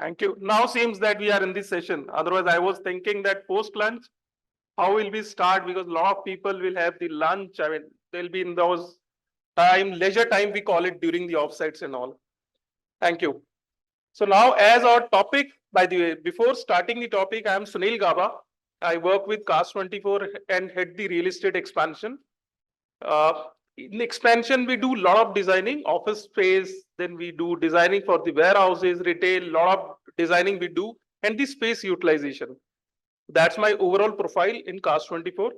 Thank you. Now seems that we are in this session. Otherwise, I was thinking that post-lunch, how will we start? Because a lot of people will have the lunch. I mean, they'll be in those leisure time, we call it during the offsites and all. Thank you. So now as our topic, by the way, before starting the topic, I am Sunil Gauba. I work with Cast24 and head the real estate expansion. In expansion, we do a lot of designing, office space, then we do designing for the warehouses, retail, lot of designing we do, and the space utilization. That's my overall profile in Cast24.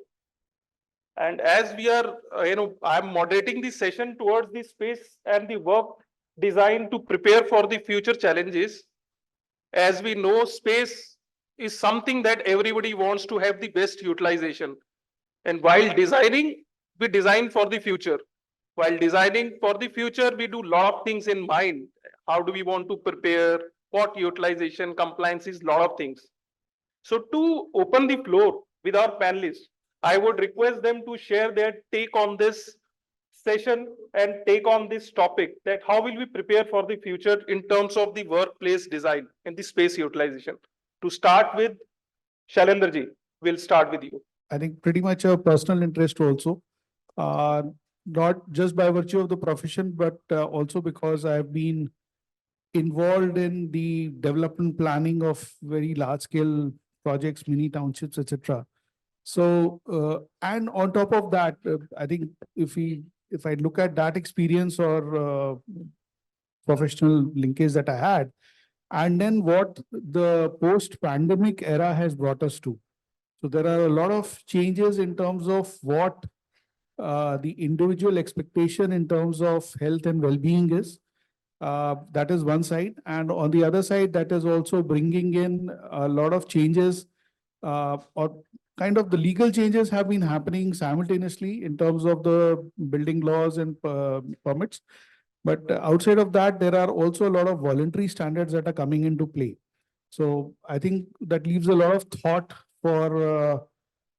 And as we are, I'm moderating this session towards the space and the work designed to prepare for the future challenges. As we know, space is something that everybody wants to have the best utilization. And while designing, we design for the future. While designing for the future, we do a lot of things in mind. How do we want to prepare? What utilization, compliance is a lot of things. So to open the floor with our panelists, I would request them to share their take on this session and take on this topic, that how will we prepare for the future in terms of the workplace design and the space utilization. To start with, Shailendra ji, we'll start with you. I think pretty much a personal interest also, not just by virtue of the profession, but also because I've been involved in the development planning of very large scale projects, mini townships, etc. So, and on top of that, I think if I look at that experience or professional linkage that I had, and then what the post-pandemic era has brought us to. So there are a lot of changes in terms of what the individual expectation in terms of health and well-being is. That is one side. And on the other side, that is also bringing in a lot of changes or kind of the legal changes have been happening simultaneously in terms of the building laws and permits. But outside of that, there are also a lot of voluntary standards that are coming into play. So I think that leaves a lot of thought for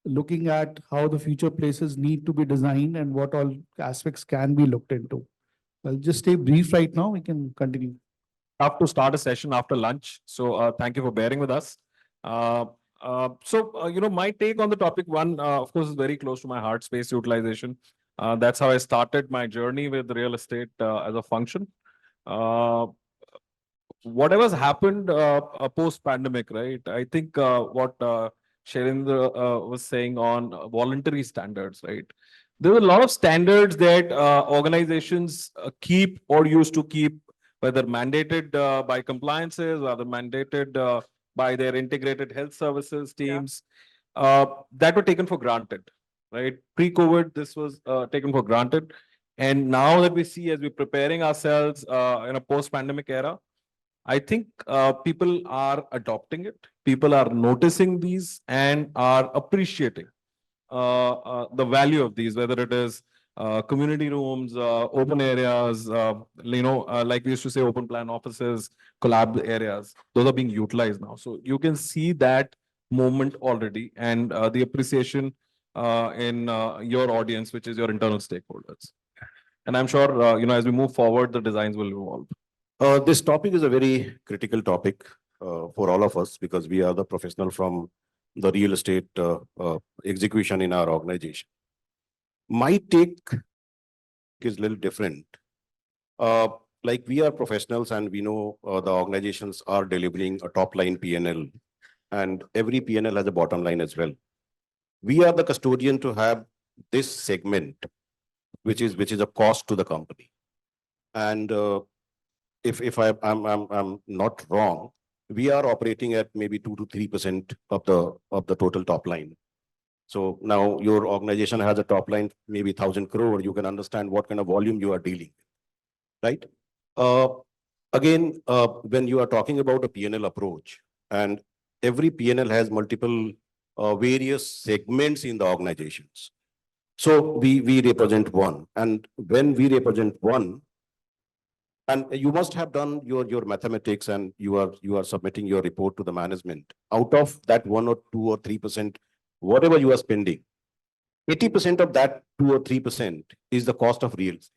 looking at how the future places need to be designed and what all aspects can be looked into. I'll just stay brief right now. We can continue. Tough to start a session after lunch. So thank you for bearing with us. My take on the topic one, of course, is very close to my heart, space utilization. That's how I started my journey with real estate as a function. Whatever's happened post-pandemic, right? I think what Shailendra was saying on voluntary standards, right? There are a lot of standards that organizations keep or used to keep, whether mandated by compliances, whether mandated by their integrated health services teams, that were taken for granted, right? Pre-COVID, this was taken for granted. And now that we see as we're preparing ourselves in a post-pandemic era, I think people are adopting it. People are noticing these and are appreciating the value of these, whether it is community rooms, open areas, like we used to say, open plan offices, collab areas. Those are being utilized now. So you can see that movement already and the appreciation in your audience, which is your internal stakeholders. And I'm sure, as we move forward, the designs will evolve. This topic is a very critical topic for all of us because we are the professional from the real estate execution in our organization. My take is a little different. Like we are professionals and we know the organizations are delivering a top line P&L and every P&L has a bottom line as well. We are the custodian to have this segment, which is a cost to the company. And if I'm not wrong, we are operating at maybe 2 to 3% of the total top line. So now your organization has a top line, maybe 1,000 crore. You can understand what kind of volume you are dealing with, right? Again, when you are talking about a P&L approach, and every P&L has multiple various segments in the organizations. So we represent one, and when we represent one, and you must have done your mathematics and you are submitting your report to the management. Out of that 1 or 2 or 3%, whatever you are spending, 80% of that 2 or 3% is the cost of real estate.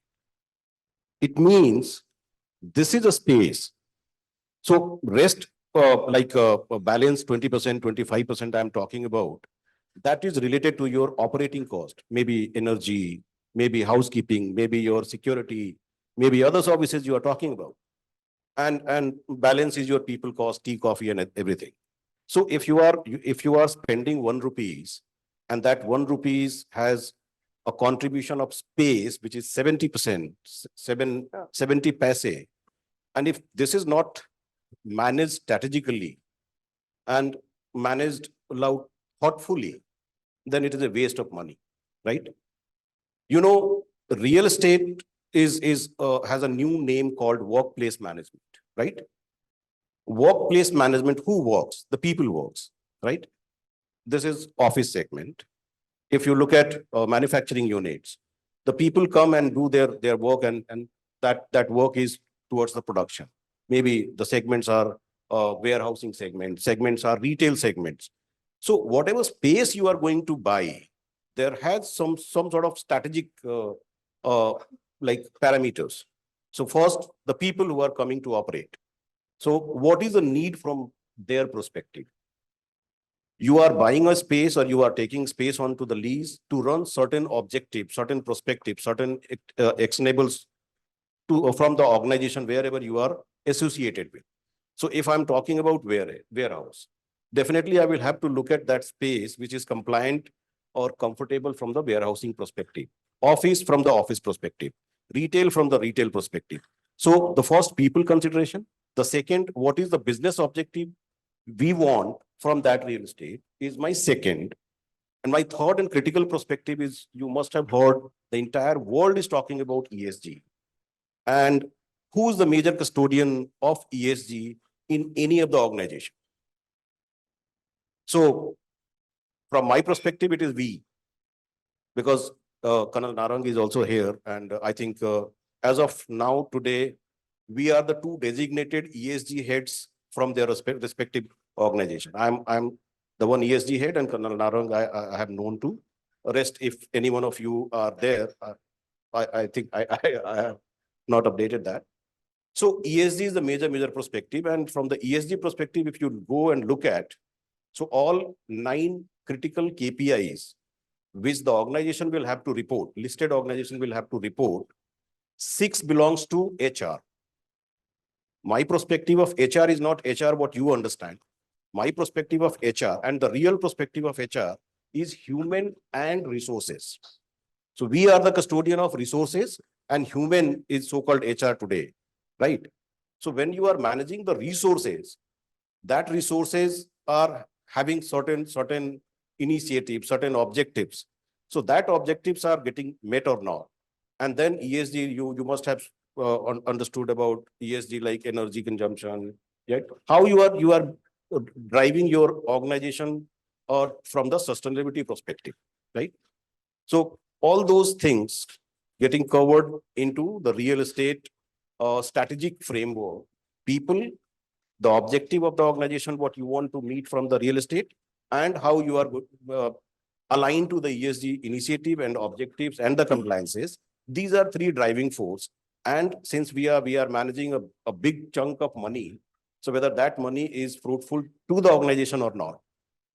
It means this is a space. So rest balance 20%, 25% I'm talking about, that is related to your operating cost, maybe energy, maybe housekeeping, maybe your security, maybe other services you are talking about. And balance is your people cost, tea, coffee, and everything. So if you are spending 1 rupees, and that 1 rupees has a contribution of space, which is 70%, 70 paise, and if this is not managed strategically and managed thoughtfully, then it is a waste of money, right? You know, real estate has a new name called workplace management, right? Workplace management, who works? The people works, right? This is office segment. If you look at manufacturing units, the people come and do their work, and that work is towards the production. Maybe the segments are warehousing segments are retail segments. So whatever space you are going to buy, there has some sort of strategic like parameters. So first, the people who are coming to operate. So what is the need from their perspective? You are buying a space, or you are taking space onto the lease to run certain objectives, certain perspectives, certain examples to from the organization wherever you are associated with. So if I'm talking about warehouse, definitely I will have to look at that space which is compliant or comfortable from the warehousing perspective, office from the office perspective, retail from the retail perspective. So the first, people consideration. The second, what is the business objective we want from that real estate, is my second. And my third and critical perspective is, you must have heard, the entire world is talking about ESG. And who is the major custodian of ESG in any of the organization? So from my perspective, it is we, because Colonel Narang is also here. And I think as of now, today, we are the two designated ESG heads from their respective organization. I'm the one ESG head, and Colonel Narang I have known to. Rest, if any one of you are there, I think I have not updated that. So ESG is the major perspective. And from the ESG perspective, if you go and look at, so all 9 critical KPIs, which the organization will have to report, listed organization will have to report, 6 belongs to HR. My perspective of HR is not HR what you understand. My perspective of HR and the real perspective of HR is human and resources. So we are the custodian of resources, and human is so-called HR today, right? So when you are managing the resources, that resources are having certain initiatives, certain objectives. So that objectives are getting met or not. And then ESG, you must have understood about ESG, like energy consumption, right? How you are driving your organization or from the sustainability perspective, right? So all those things getting covered into the real estate strategic framework, people, the objective of the organization, what you want to meet from the real estate, and how you are aligned to the ESG initiative and objectives and the compliances. These are 3 driving force. And since we are managing a big chunk of money, so whether that money is fruitful to the organization or not.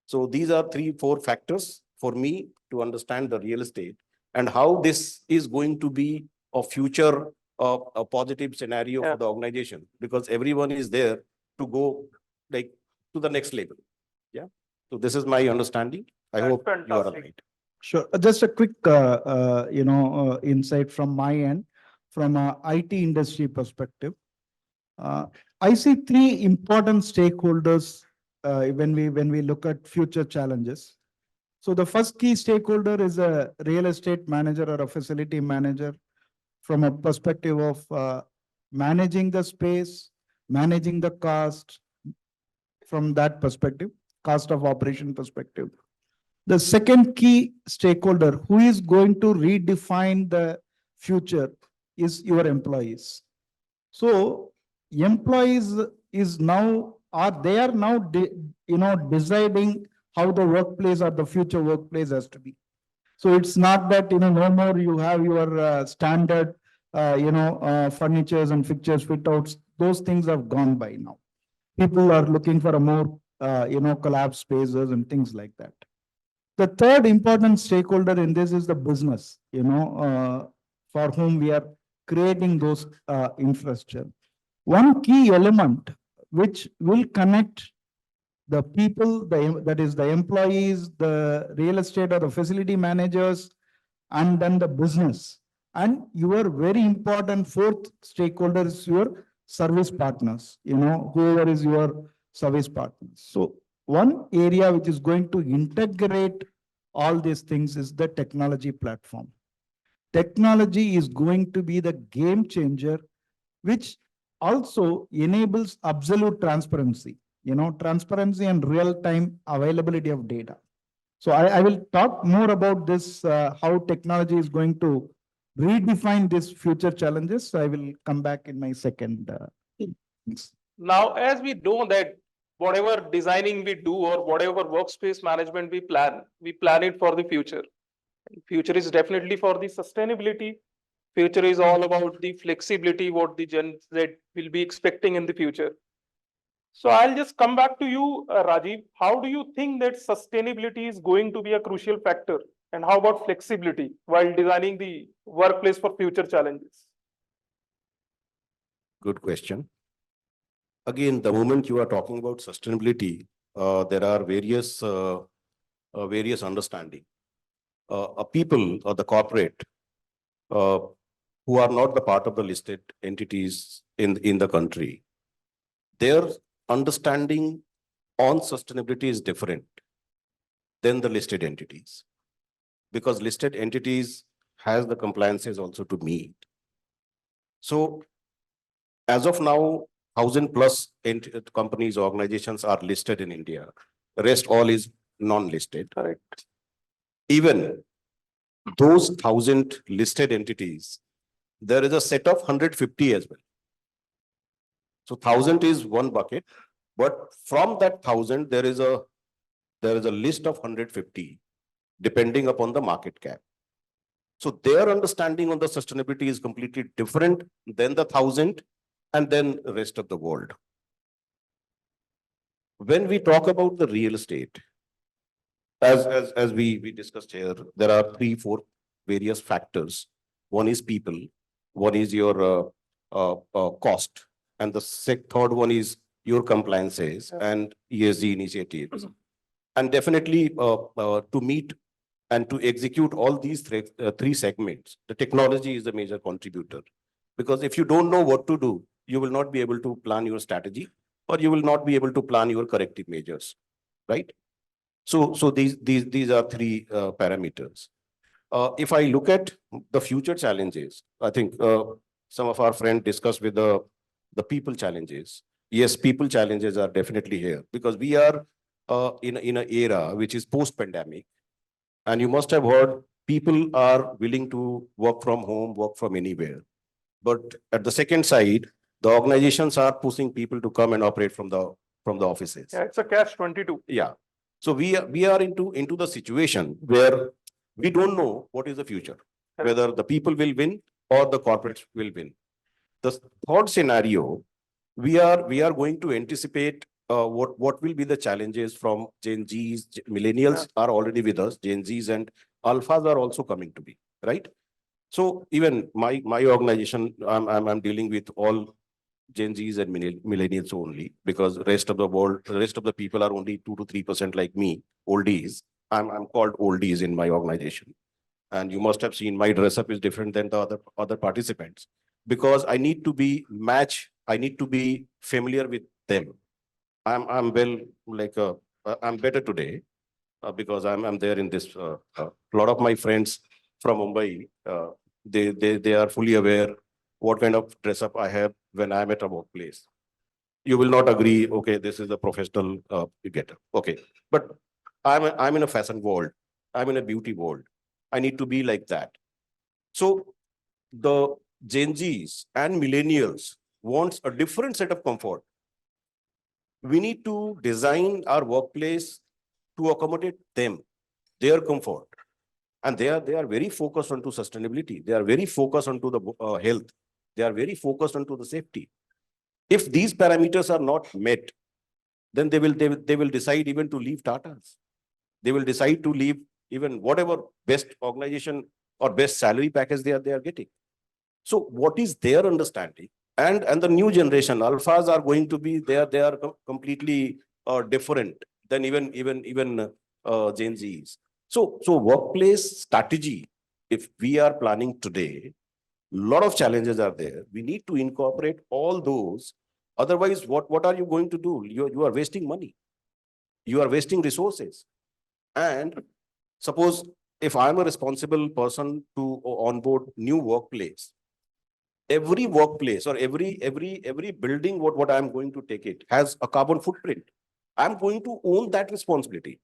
So these are 3-4 factors for me to understand the real estate and how this is going to be a future a positive scenario for the organization, because everyone is there to go like to the next level. Yeah. So this is my understanding. I hope you are right. Sure. Just a quick, insight from my end, from a IT industry perspective. I see 3 important stakeholders when we look at future challenges. So the first key stakeholder is a real estate manager or a facility manager, from a perspective of managing the space, managing the cost, from that perspective, cost of operation perspective. The second key stakeholder who is going to redefine the future is your employees. So employees is now, they are now deciding how the workplace or the future workplace has to be. So it's not that, no more you have your standard, furnitures and fixtures, fit outs. Those things have gone by now. people are looking for a more, collab spaces and things like that. The third important stakeholder in this is the business, for whom we are creating those infrastructure. One key element which will connect the people, that is the employees, the real estate or the facility managers, and then the business. And your very important fourth stakeholder is your service partners, whoever is your service partners. So one area which is going to integrate all these things is the technology platform. Technology is going to be the game changer, which also enables absolute transparency, transparency and real-time availability of data. So I will talk more about this, how technology is going to redefine these future challenges. So I will come back in my second. Things. Now, as we know that whatever designing we do or whatever workspace management we plan it for the future. Future is definitely for the sustainability. Future is all about the flexibility, what the Gen Z will be expecting in the future. So I'll just come back to you, Rajiv. How do you think that sustainability is going to be a crucial factor? And how about flexibility while designing the workplace for future challenges? Good question. Again, the moment you are talking about sustainability, there are various understanding. A people or the corporate who are not the part of the listed entities in the country, their understanding on sustainability is different than the listed entities, because listed entities has the compliances also to meet. So as of now, 1,000+ companies, organizations are listed in India. The rest all is non-listed. Correct. Even those 1,000 listed entities, there is a set of 150 as well. So 1,000 is one bucket, but from that 1,000, there is a list of 150, depending upon the market cap. So their understanding on the sustainability is completely different than the 1,000 and then the rest of the world. When we talk about the real estate, as we discussed here, there are 3-4 various factors. One is people, one is your cost, and the third one is your compliances and ESG initiatives. And definitely to meet and to execute all these three segments, the technology is a major contributor. Because if you don't know what to do, you will not be able to plan your strategy, or you will not be able to plan your corrective measures, right? So these are three parameters. If I look at the future challenges, I think some of our friends discussed with the people challenges. Yes, people challenges are definitely here, because we are in an era which is post-pandemic. And you must have heard people are willing to work from home, work from anywhere. But at the second side, the organizations are pushing people to come and operate from the offices. Yeah, it's a catch-22. Yeah. So we are into the situation where we don't know what is the future, whether the people will win or the corporates will win. The third scenario, we are going to anticipate what will be the challenges from Gen Zs. Millennials are already with us. Gen Zs and Alphas are also coming to be, right? So even my organization, I'm dealing with all Gen Zs and millennials only, because rest of the world, the rest of the people are only 2 to 3% like me, oldies. I'm called oldies in my organization. And you must have seen my dress up is different than the other participants, because I need to be I need to be familiar with them. I'm better today because I'm there in this. A lot of my friends from Mumbai, they are fully aware what kind of dress up I have when I'm at a workplace. You will not agree, okay, this is a professional getup. Okay. But I'm in a fashion world. I'm in a beauty world. I need to be like that. So the Gen Zs and millennials wants a different set of comfort. We need to design our workplace to accommodate them, their comfort. And they are very focused onto sustainability. They are very focused onto the health. They are very focused onto the safety. If these parameters are not met, then they will decide even to leave Tatas. They will decide to leave even whatever best organization or best salary package they are getting. So what is their understanding? And the new generation, alphas are going to be there. They are completely different than even Gen Zs. So workplace strategy, if we are planning today, lot of challenges are there. We need to incorporate all those. Otherwise, what are you going to do? You are wasting money. You are wasting resources. And suppose if I'm a responsible person to onboard new workplace, every workplace or every building, what I'm going to take it has a carbon footprint. I'm going to own that responsibility,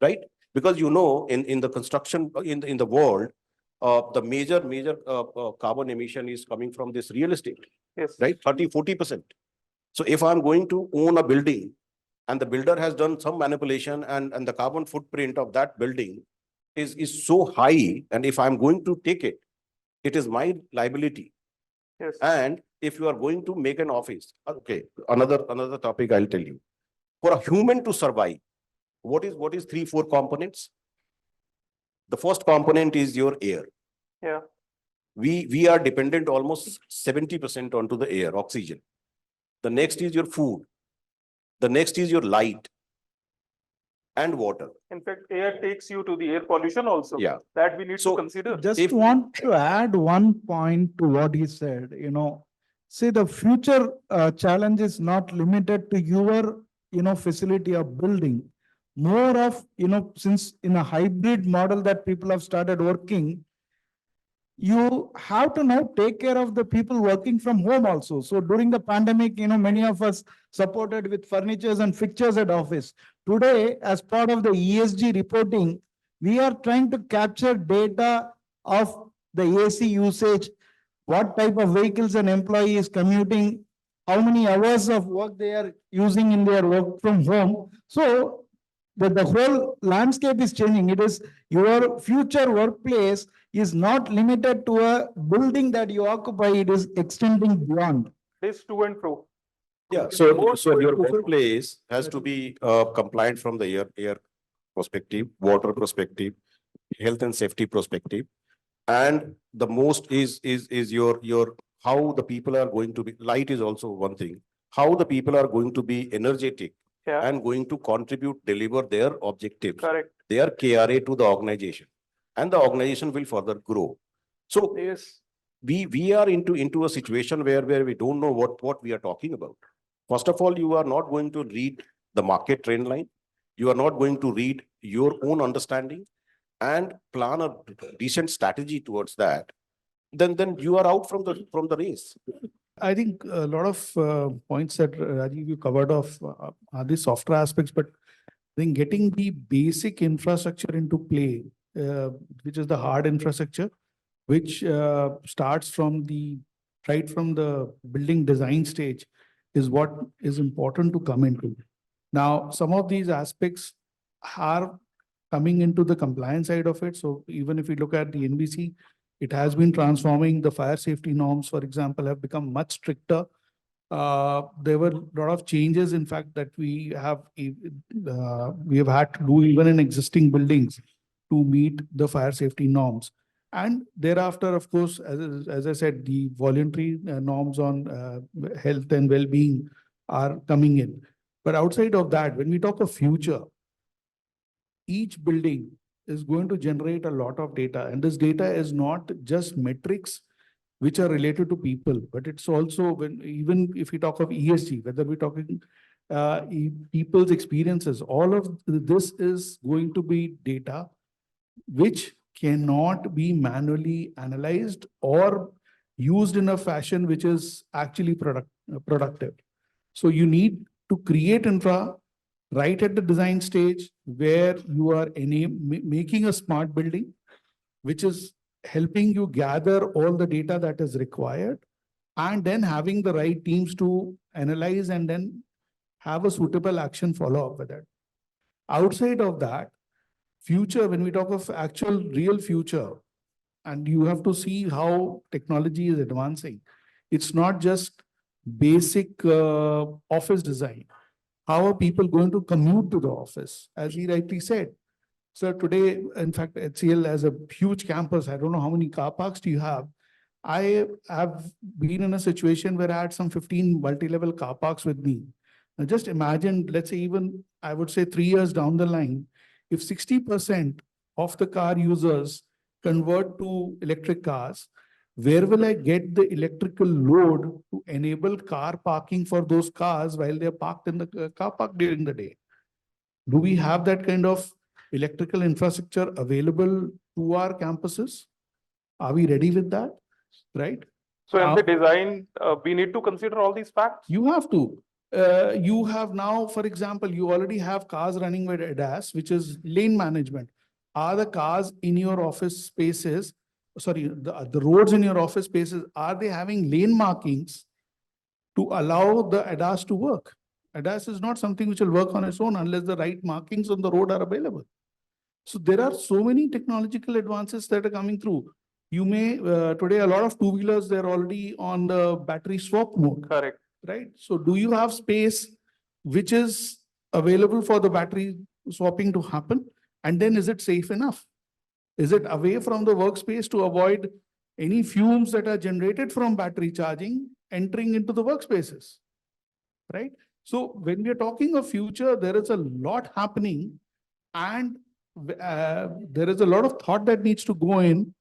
right? Because in the construction in the world, the major carbon emission is coming from this real estate, Yes. right? 30-40%. So if I'm going to own a building and the builder has done some manipulation and the carbon footprint of that building is so high, and if I'm going to take it, it is my liability. Yes. And if you are going to make an office, okay, another topic I'll tell you. For a human to survive, what is 3-4 components? The first component is your air. Yeah. We are dependent almost 70% onto the air, oxygen. The next is your food. The next is your light and water. In fact, air takes you to the air pollution also. Yeah. That we need to So, consider. Just want to add one point to what he said, see the future challenge is not limited to your, facility or building. More of, since in a hybrid model that people have started working, you have to now take care of the people working from home also. So during the pandemic, many of us supported with furnitures and fixtures at office. Today, as part of the ESG reporting, we are trying to capture data of the AC usage, what type of vehicles an employee is commuting, how many hours of work they are using in their work from home. So the whole landscape is changing. It is your future workplace is not limited to a building that you occupy. It is extending beyond. This to and fro. yeah, so your workplace has to be compliant from the air perspective, water perspective, health and safety perspective. And the most is your how the people are going to be. Light is also one thing. How the people are going to be energetic and going to contribute, deliver their objectives, Correct. their KRA to the organization, and the organization will further grow. So Yes. we are into a situation where we don't know what we are talking about. First of all, you are not going to read the market trend line. You are not going to read your own understanding and plan a decent strategy towards that. Then you are out from the race. I think a lot of points that Rajiv you covered off are the softer aspects, but then getting the basic infrastructure into play, which is the hard infrastructure, which starts from right from the building design stage, is what is important to come into. Now, some of these aspects are coming into the compliance side of it. So even if we look at the NBC, it has been transforming. The fire safety norms, for example, have become much stricter. There were a lot of changes, in fact, that we have had to do even in existing buildings to meet the fire safety norms. And thereafter, of course, as I said, the voluntary norms on health and well-being are coming in. But outside of that, when we talk of future, each building is going to generate a lot of data. And this data is not just metrics which are related to people, but it's also even if we talk of ESG, whether we're talking people's experiences, all of this is going to be data which cannot be manually analyzed or used in a fashion which is actually productive. So you need to create infra right at the design stage where you are making a smart building, which is helping you gather all the data that is required, and then having the right teams to analyze and then have a suitable action follow up with it. Outside of that, future, when we talk of actual real future, and you have to see how technology is advancing, it's not just basic office design. How are people going to commute to the office? As he rightly said. So today, in fact, HCL has a huge campus. I don't know how many car parks do you have. I have been in a situation where I had some 15 multi-level car parks with me. Now just imagine, let's say even, I would say 3 years down the line, if 60% of the car users convert to electric cars, where will I get the electrical load to enable car parking for those cars while they're parked in the car park during the day? Do we have that kind of electrical infrastructure available to our campuses? Are we ready with that? Right? So in the design, we need to consider all these facts. You have to. You have now, for example, you already have cars running with ADAS, which is lane management. Are the cars in your office spaces, sorry, the roads in your office spaces, are they having lane markings to allow the ADAS to work? ADAS is not something which will work on its own unless the right markings on the road are available. So there are so many technological advances that are coming through. You may, today, a lot of two-wheelers, they're already on the battery swap mode. Correct. Right? So do you have space which is available for the battery swapping to happen? And then is it safe enough? Is it away from the workspace to avoid any fumes that are generated from battery charging entering into the workspaces? Right? So when we are talking of future, there is a lot happening and there is a lot of thought that needs to go in,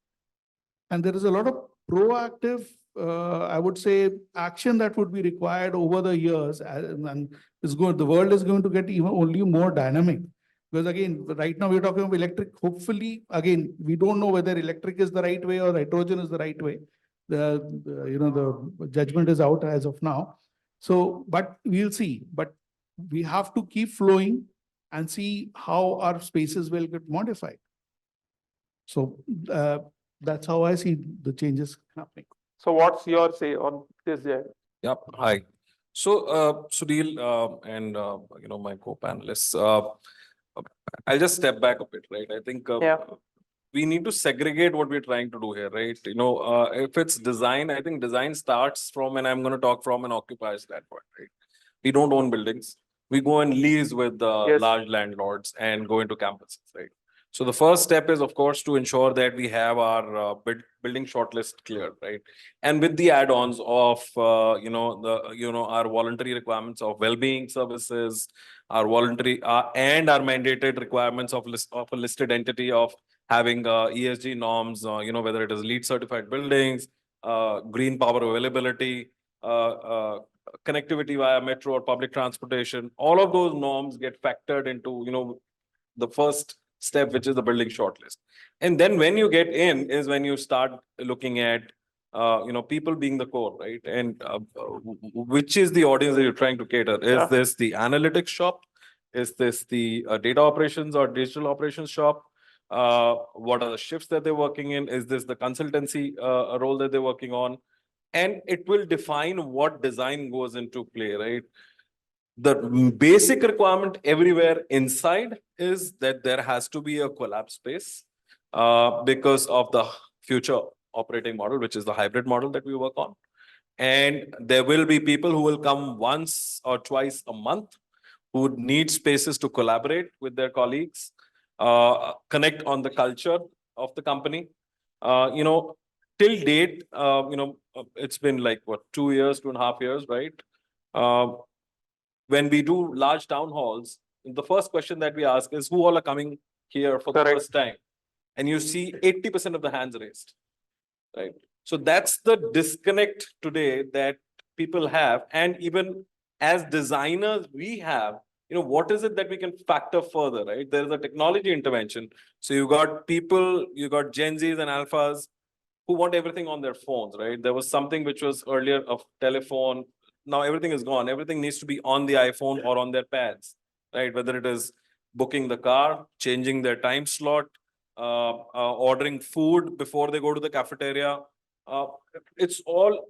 and there is a lot of proactive, I would say, action that would be required over the years, and is going. The world is going to get even only more dynamic, because again, right now we're talking about electric. Hopefully, again, we don't know whether electric is the right way or hydrogen is the right way. The judgment is out as of now. So, but we'll see. But we have to keep flowing and see how our spaces will get modified. So that's how I see the changes happening. So what's your say on this, Jay? Yep. Hi. So, Sunil, and my co-panelists, I'll just step back a bit, right? I think we need to segregate what we're trying to do here, right? If it's design, I think design starts from, and I'm going to talk from an occupier standpoint, right? We don't own buildings. We go and lease with large landlords and go into campuses, right? So the first step is, of course, to ensure that we have our building shortlist cleared, right? And with the add-ons of our voluntary requirements of well-being services, our voluntary and our mandated requirements of a listed entity of having ESG norms, whether it is LEED certified buildings, green power availability, connectivity via metro or public transportation, all of those norms get factored into, the first step, which is the building shortlist. And then when you get in is when you start looking at, people being the core, right? And which is the audience that you're trying to cater? Is this the analytics shop? Is this the data operations or digital operations shop? What are the shifts that they're working in? Is this the consultancy role that they're working on? And it will define what design goes into play, right? The basic requirement everywhere inside is that there has to be a collab space because of the future operating model, which is the hybrid model that we work on. And there will be people who will come once or twice a month who need spaces to collaborate with their colleagues, connect on the culture of the company. Till date, it's been like, 2 years, 2.5 years, right? When we do large town halls, the first question that we ask is who all are coming here for the first time? And you see 80% of the hands raised, right? So that's the disconnect today that people have. And even as designers, we have, what is it that we can factor further, right? There's a technology intervention. So you got people, you got Gen Zs and Alphas who want everything on their phones, right? There was something which was earlier of telephone. Now everything is gone. Everything needs to be on the iPhone or on their pads, right? Whether it is booking the car, changing their time slot, ordering food before they go to the cafeteria. It's all,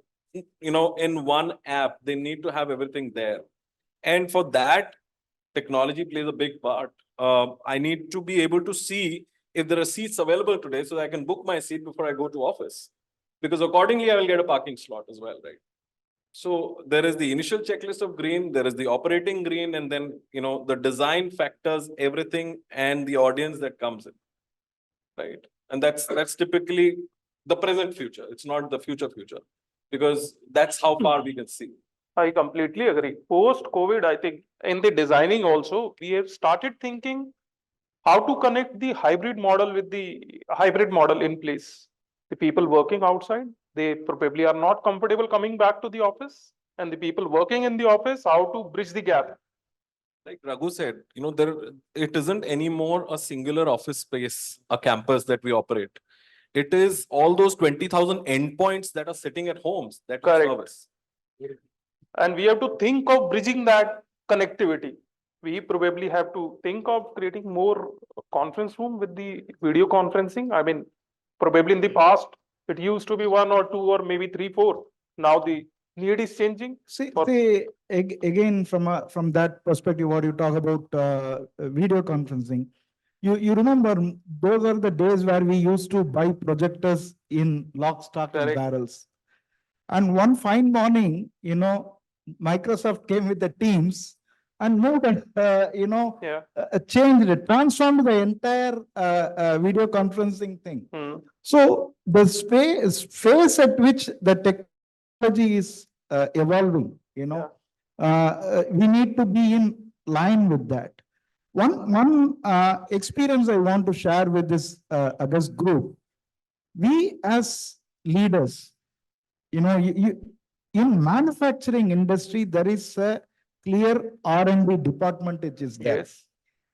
in one app. They need to have everything there. And for that, technology plays a big part. I need to be able to see if there are seats available today so that I can book my seat before I go to office. Because accordingly, I will get a parking slot as well, right? So there is the initial checklist of green, there is the operating green, and then, the design factors, everything, and the audience that comes in, right? And that's typically the present future. It's not the future, because that's how far we can see. I completely agree. Post-COVID, I think in the designing also, we have started thinking how to connect the hybrid model with the hybrid model in place. The people working outside, they probably are not comfortable coming back to the office, and the people working in the office, how to bridge the gap. Like Raghu said, it isn't anymore a singular office space, a campus that we operate. It is all those 20,000 endpoints that are sitting at homes that we Correct. service. And we have to think of bridging that connectivity. We probably have to think of creating more conference room with the video conferencing. I mean, probably in the past, it used to be one or two or maybe three, four. Now the need is changing. See, For- again, from that perspective, what you talk about video conferencing, you remember those are the days where we used to buy projectors in lock, stock, and Correct. barrels. And one fine morning, Microsoft came with the Teams and moved and, Yeah. changed it, transformed the entire video conferencing thing. Hmm. So the phase at which the technology is evolving, we need to be in line with that. One experience I want to share with this group, we as leaders, in manufacturing industry, there is a clear R&D department which is there. Yes.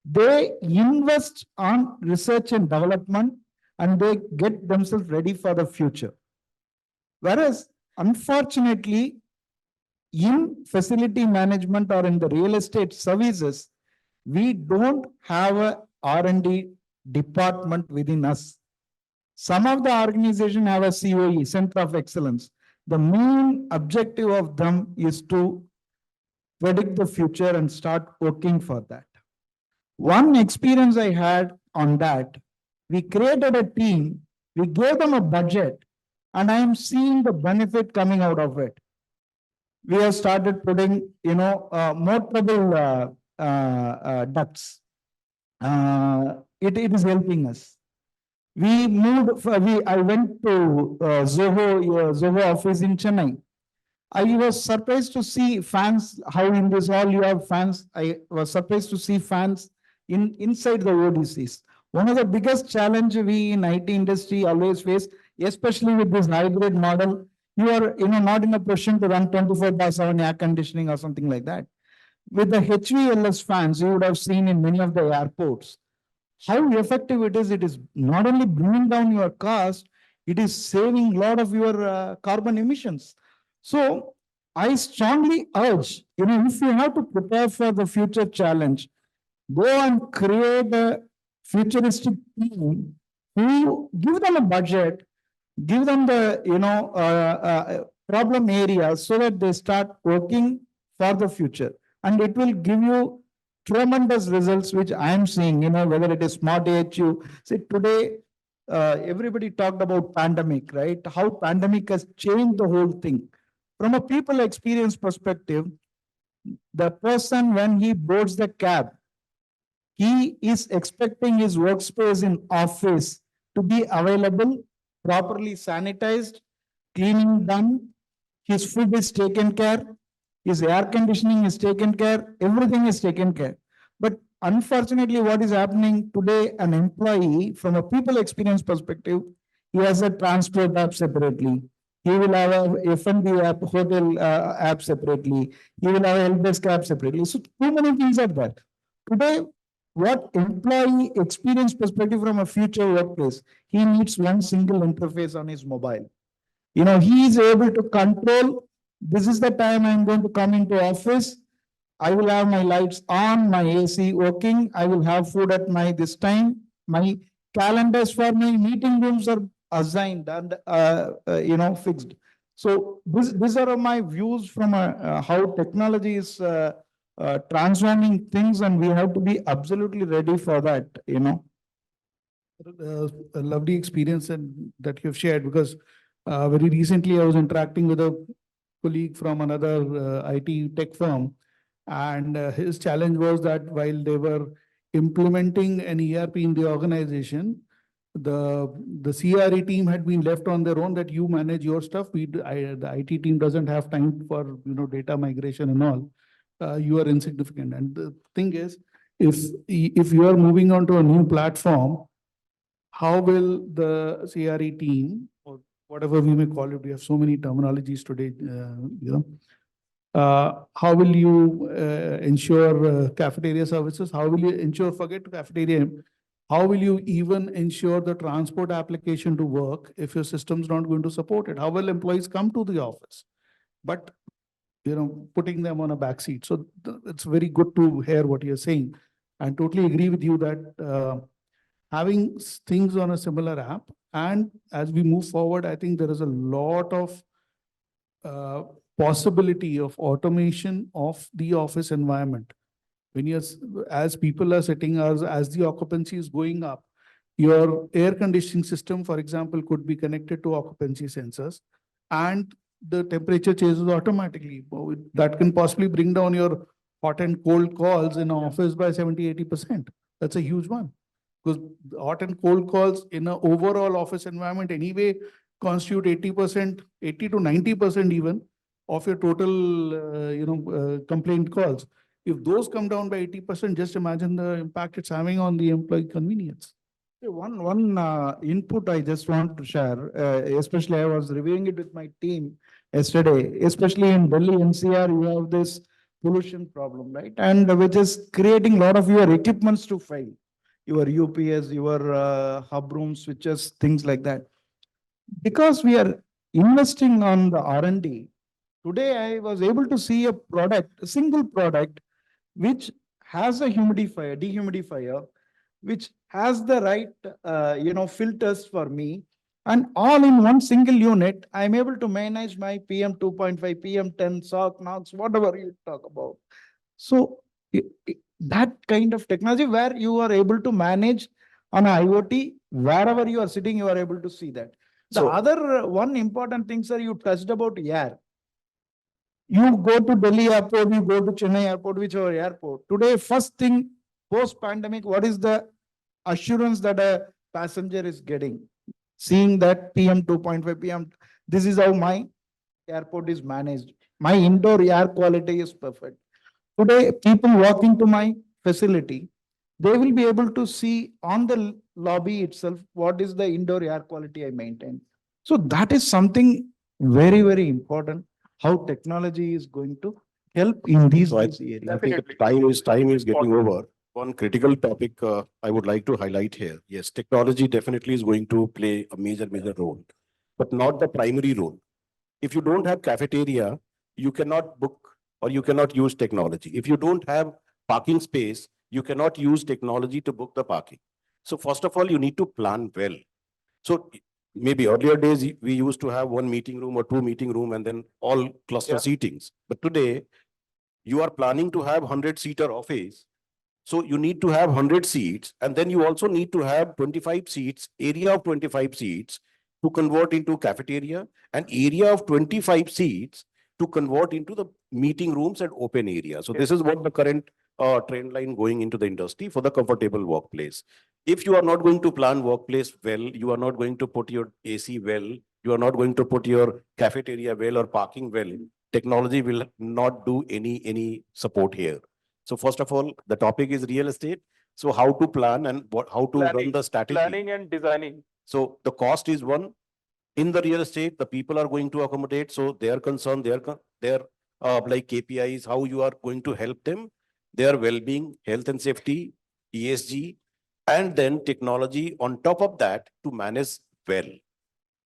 They invest on research and development and they get themselves ready for the future. Whereas, unfortunately, in facility management or in the real estate services, we don't have a R&D department within us. Some of the organizations have a COE, Center of Excellence. The main objective of them is to predict the future and start working for that. One experience I had on that, we created a team, we gave them a budget, and I am seeing the benefit coming out of it. We have started putting, multiple ducts. It is helping us. We moved, I went to Zoho office in Chennai. I was surprised to see fans, how in this hall you have fans. I was surprised to see fans inside the ODCs. One of the biggest challenge we in IT industry always face, especially with this hybrid model, you are not in a position to run 24/7 air conditioning or something like that. With the HVLS fans, you would have seen in many of the airports, how effective it is not only bringing down your cost, it is saving a lot of your carbon emissions. So I strongly urge, if you have to prepare for the future challenge, go and create a futuristic team who give them a budget, give them the, problem areas so that they start working for the future. And it will give you tremendous results, which I am seeing, whether it is smart AHU. See, today, everybody talked about pandemic, right? How pandemic has changed the whole thing. From a people experience perspective, the person, when he boards the cab, he is expecting his workspace in office to be available, properly sanitized, cleaning done, his food is taken care, his air conditioning is taken care, everything is taken care. But unfortunately, what is happening today, an employee, from a people experience perspective, he has a transport app separately. He will have a F&B app, hotel app separately. He will have a help desk app separately. So too many things are there. Today, what employee experience perspective from a future workplace, he needs one single interface on his mobile. He is able to control, this is the time I'm going to come into office. I will have my lights on, my AC working. I will have food at this time. My calendars for my meeting rooms are assigned and, fixed. So these are my views from how technology is transforming things, and we have to be absolutely ready for that, A lovely experience that you've shared, because very recently I was interacting with a colleague from another IT tech firm. And his challenge was that while they were implementing an ERP in the organization, the CRE team had been left on their own, that you manage your stuff. The IT team doesn't have time for, data migration and all. You are insignificant. And the thing is, if you are moving on to a new platform, how will the CRE team, or whatever we may call it, we have so many terminologies today, how will you ensure cafeteria services? How will you ensure, forget cafeteria, how will you even ensure the transport application to work if your system's not going to support it? How will employees come to the office? But, putting them on a back seat. So it's very good to hear what you're saying. And totally agree with you that having things on a similar app, and as we move forward, I think there is a lot of possibility of automation of the office environment. When as people are sitting, as the occupancy is going up, your air conditioning system, for example, could be connected to occupancy sensors, and the temperature changes automatically. That can possibly bring down your hot and cold calls in an office by 70–80%. That's a huge one. Because hot and cold calls in an overall office environment anyway constitute 80%, 80–90% even of your total, complaint calls. If those come down by 80%, just imagine the impact it's having on the employee convenience. One input I just want to share, especially I was reviewing it with my team yesterday, especially in Delhi NCR, you have this pollution problem, right? And which is creating a lot of your equipments to fail, your UPS, your hub room switches, things like that. Because we are investing on the R&D, today I was able to see a single product, which has a dehumidifier, which has the right, filters for me, and all in one single unit, I'm able to manage my PM 2.5, PM10, SOC, NOx, whatever you talk about. So that kind of technology where you are able to manage on IoT, wherever you are sitting, you are able to see that. The other one important thing, sir, you touched about air. You go to Delhi airport, you go to Chennai airport, whichever airport. Today, first thing, post-pandemic, what is the assurance that a passenger is getting? Seeing that PM 2.5, PM, this is how my airport is managed. My indoor air quality is perfect. Today, people walking to my facility, they will be able to see on the lobby itself what is the indoor air quality I maintain. So that is something very, very important, how technology is going to help in these areas. I think time is getting over. One critical topic I would like to highlight here. Yes, technology definitely is going to play a major role, but not the primary role. If you don't have cafeteria, you cannot book or you cannot use technology. If you don't have parking space, you cannot use technology to book the parking. So first of all, you need to plan well. So maybe earlier days, we used to have one meeting room or two meeting room and then all cluster seatings. But today, you are planning to have 100-seater office. So you need to have 100 seats, and then you also need to have 25 seats, area of 25 seats to convert into cafeteria, and area of 25 seats to convert into the meeting rooms and open area. So this is what the current trend line going into the industry for the comfortable workplace. If you are not going to plan workplace well, you are not going to put your AC well, you are not going to put your cafeteria well or parking well, technology will not do any support here. So first of all, the topic is real estate. So how to plan and how to run the strategy. Planning and designing. So the cost is one. In the real estate, the people are going to accommodate. So their concern, their like KPIs, how you are going to help them, their well-being, health and safety, ESG, and then technology on top of that to manage well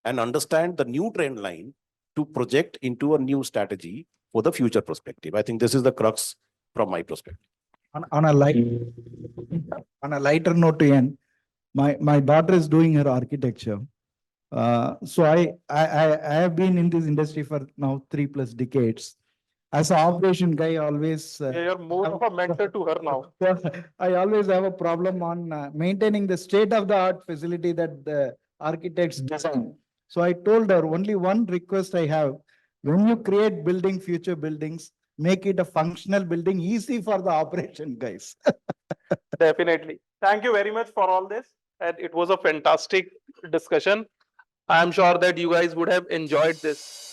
and understand the new trend line to project into a new strategy for the future perspective. I think this is the crux from my perspective. On a lighter note to end, my daughter is doing her architecture. So I have been in this industry for now 3+ decades. As an operation guy, always You're more of a mentor to her now. I always have a problem on maintaining the state-of-the-art facility that the architects design. So I told her only one request I have. When you create building, future buildings, make it a functional building, easy for the operation, guys. Definitely. Thank you very much for all this. And it was a fantastic discussion. I'm sure that you guys would have enjoyed this.